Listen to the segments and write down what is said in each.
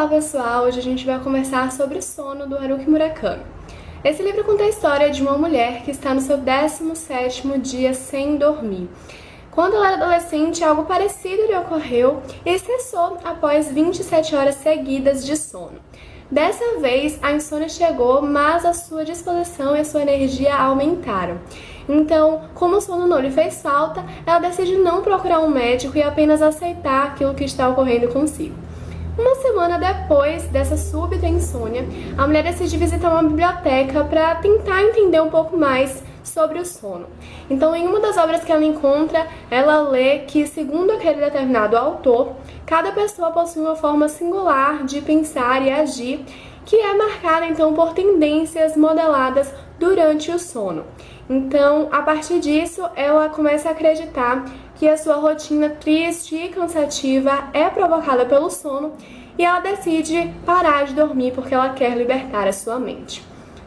pessoal, hoje a gente vai conversar sobre o sono do Haruki Murakami. Esse livro conta a história de uma mulher que está no seu 17º dia sem dormir. Quando ela era adolescente, algo parecido lhe ocorreu e cessou após 27 horas seguidas de sono. Dessa vez, a insônia chegou, mas a sua disposição e a sua energia aumentaram. Então, como o sono não lhe fez falta, ela decide não procurar um médico e apenas aceitar aquilo que está ocorrendo consigo. Uma semana depois dessa súbita insônia, a mulher decide visitar uma biblioteca para tentar entender um pouco mais sobre o sono. Então, em uma das obras que ela encontra, ela lê que, segundo aquele determinado autor, cada pessoa possui uma forma singular de pensar e agir, que é marcada então por tendências modeladas durante o sono. Então, a partir disso, ela começa a acreditar que a sua rotina triste e cansativa é provocada pelo sono e ela decide parar de dormir porque ela quer libertar a sua mente.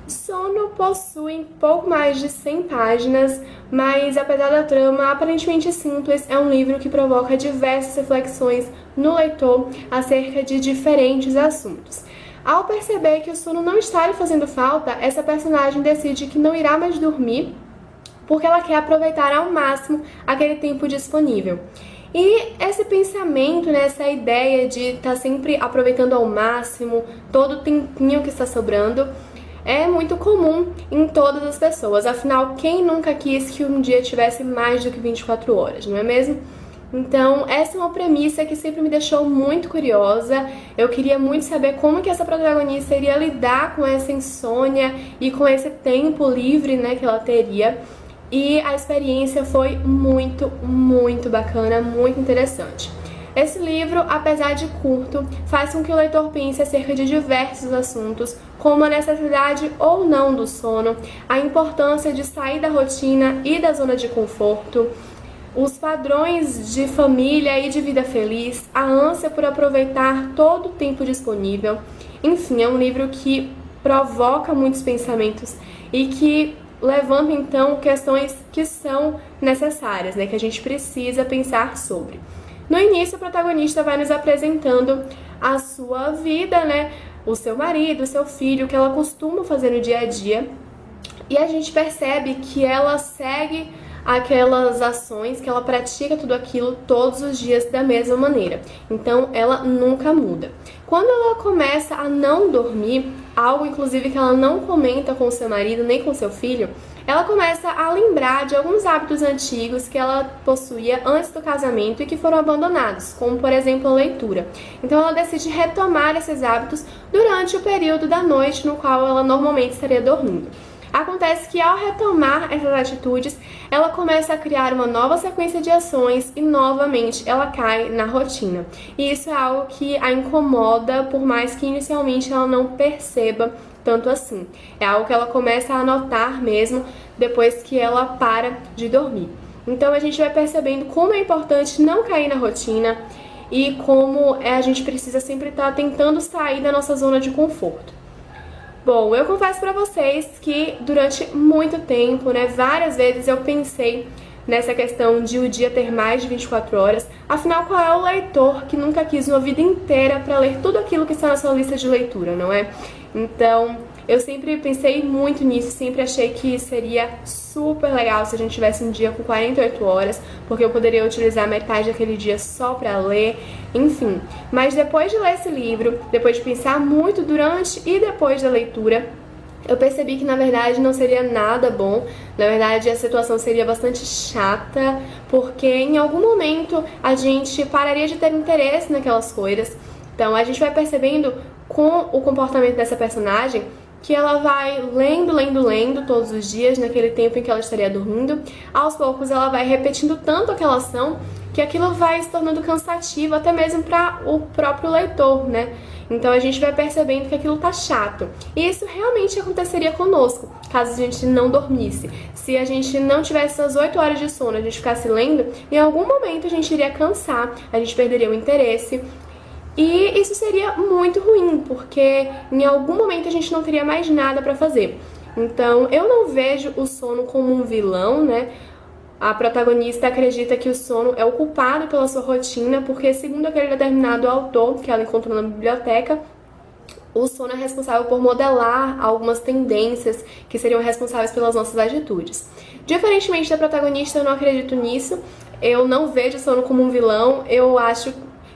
Sono possui pouco mais de 100 páginas, mas apesar da trama aparentemente simples, é um livro que provoca diversas reflexões no leitor acerca de diferentes assuntos. Ao perceber que o sono não está lhe fazendo falta, essa personagem decide que não irá mais dormir porque ela quer aproveitar ao máximo aquele tempo disponível. E esse pensamento, essa ideia de estar sempre aproveitando ao máximo todo o tempinho que está sobrando, é muito comum em todas as pessoas. Afinal, quem nunca quis que um dia tivesse mais do que 24 horas, não é mesmo? Então, essa é uma premissa que sempre me deixou muito curiosa. Eu queria muito saber como que essa protagonista iria lidar com essa insônia e com esse tempo livre, que ela teria. E a experiência foi muito bacana, muito interessante. Esse livro, apesar de curto, faz com que o leitor pense acerca de diversos assuntos, como a necessidade ou não do sono, a importância de sair da rotina e da zona de conforto, os padrões de família e de vida feliz, a ânsia por aproveitar todo o tempo disponível. Enfim, é um livro que provoca muitos pensamentos e que levanta então questões que são necessárias, que a gente precisa pensar sobre. No início, o protagonista vai nos apresentando a sua vida, o seu marido, o seu filho, o que ela costuma fazer no dia a dia, e a gente percebe que ela segue aquelas ações, que ela pratica tudo aquilo todos os dias da mesma maneira. Então, ela nunca muda. Quando ela começa a não dormir, algo inclusive que ela não comenta com seu marido nem com seu filho, ela começa a lembrar de alguns hábitos antigos que ela possuía antes do casamento e que foram abandonados, como por exemplo a leitura. Então ela decide retomar esses hábitos durante o período da noite no qual ela normalmente estaria dormindo. Acontece que ao retomar essas atitudes, ela começa a criar uma nova sequência de ações e novamente ela cai na rotina. E isso é algo que a incomoda, por mais que inicialmente ela não perceba tanto assim. É algo que ela começa a notar mesmo depois que ela para de dormir. Então a gente vai percebendo como é importante não cair na rotina e como a gente precisa sempre estar tentando sair da nossa zona de conforto. Bom, eu confesso pra vocês que durante muito tempo, várias vezes eu pensei nessa questão de o dia ter mais de 24 horas. Afinal, qual é o leitor que nunca quis uma vida inteira para ler tudo aquilo que está na sua lista de leitura, não é? Então, eu sempre pensei muito nisso, sempre achei que seria super legal se a gente tivesse um dia com 48 horas, porque eu poderia utilizar metade daquele dia só para ler, enfim. Mas depois de ler esse livro, depois de pensar muito durante e depois da leitura, eu percebi que na verdade não seria nada bom. Na verdade a situação seria bastante chata, porque em algum momento a gente pararia de ter interesse naquelas coisas. Então a gente vai percebendo com o comportamento dessa personagem que ela vai lendo todos os dias, naquele tempo em que ela estaria dormindo. Aos poucos ela vai repetindo tanto aquela ação que aquilo vai se tornando cansativo até mesmo para o próprio leitor, Então a gente vai percebendo que aquilo tá chato. E isso realmente aconteceria conosco, caso a gente não dormisse. Se a gente não tivesse essas 8 horas de sono, a gente ficasse lendo, em algum momento a gente iria cansar, a gente perderia o interesse. E isso seria muito ruim, porque em algum momento a gente não teria mais nada para fazer. Então eu não vejo o sono como um vilão, A protagonista acredita que o sono é o culpado pela sua rotina, porque, segundo aquele determinado autor que ela encontrou na biblioteca, o sono é responsável por modelar algumas tendências que seriam responsáveis pelas nossas atitudes. Diferentemente da protagonista, eu não acredito nisso. Eu não vejo o sono como um vilão. Eu acho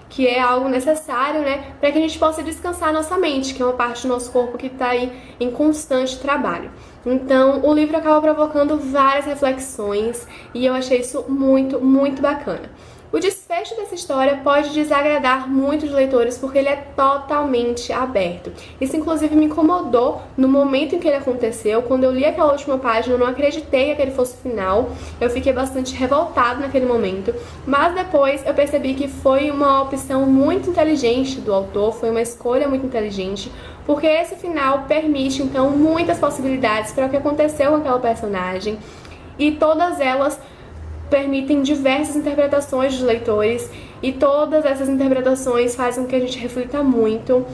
que é algo necessário, né, para que a gente possa descansar nossa mente, que é uma parte do nosso corpo que está aí em constante trabalho. Então, o livro acaba provocando várias reflexões e eu achei isso muito, muito bacana. O desfecho dessa história pode desagradar muitos leitores porque ele é totalmente aberto. Isso, inclusive, me incomodou no momento em que ele aconteceu. Quando eu li aquela última página, eu não acreditei que ele fosse o final. Eu fiquei bastante revoltada naquele momento. Mas depois eu percebi que foi uma opção muito inteligente do autor, foi uma escolha muito inteligente, porque esse final permite, então, muitas possibilidades para o que aconteceu com aquela personagem. E todas elas permitem diversas interpretações dos leitores e todas essas interpretações fazem com que a gente reflita muito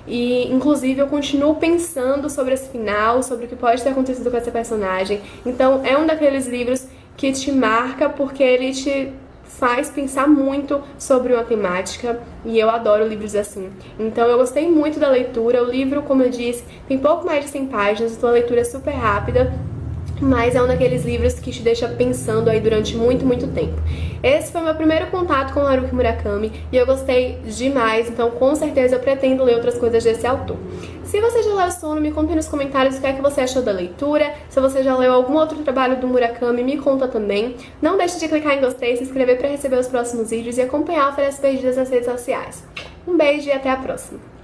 e, inclusive, eu continuo pensando sobre esse final, sobre o que pode ter acontecido com essa personagem. Então, é um daqueles livros que te marca porque ele te faz pensar muito sobre uma temática e eu adoro livros assim. Então, eu gostei muito da leitura. O livro, como eu disse, tem pouco mais de 100 páginas, então a leitura é super rápida, mas é um daqueles livros que te deixa pensando aí durante muito, muito tempo. Esse foi meu primeiro contato com o Haruki Murakami e eu gostei demais, então com certeza eu pretendo ler outras coisas desse autor. Se você já leu Sono, me conta nos comentários o que é que você achou da leitura. Se você já leu algum outro trabalho do Murakami, me conta também. Não deixe de clicar em gostei, se inscrever para receber os próximos vídeos e acompanhar o Férias Perdidas nas redes sociais. Um beijo e até a próxima!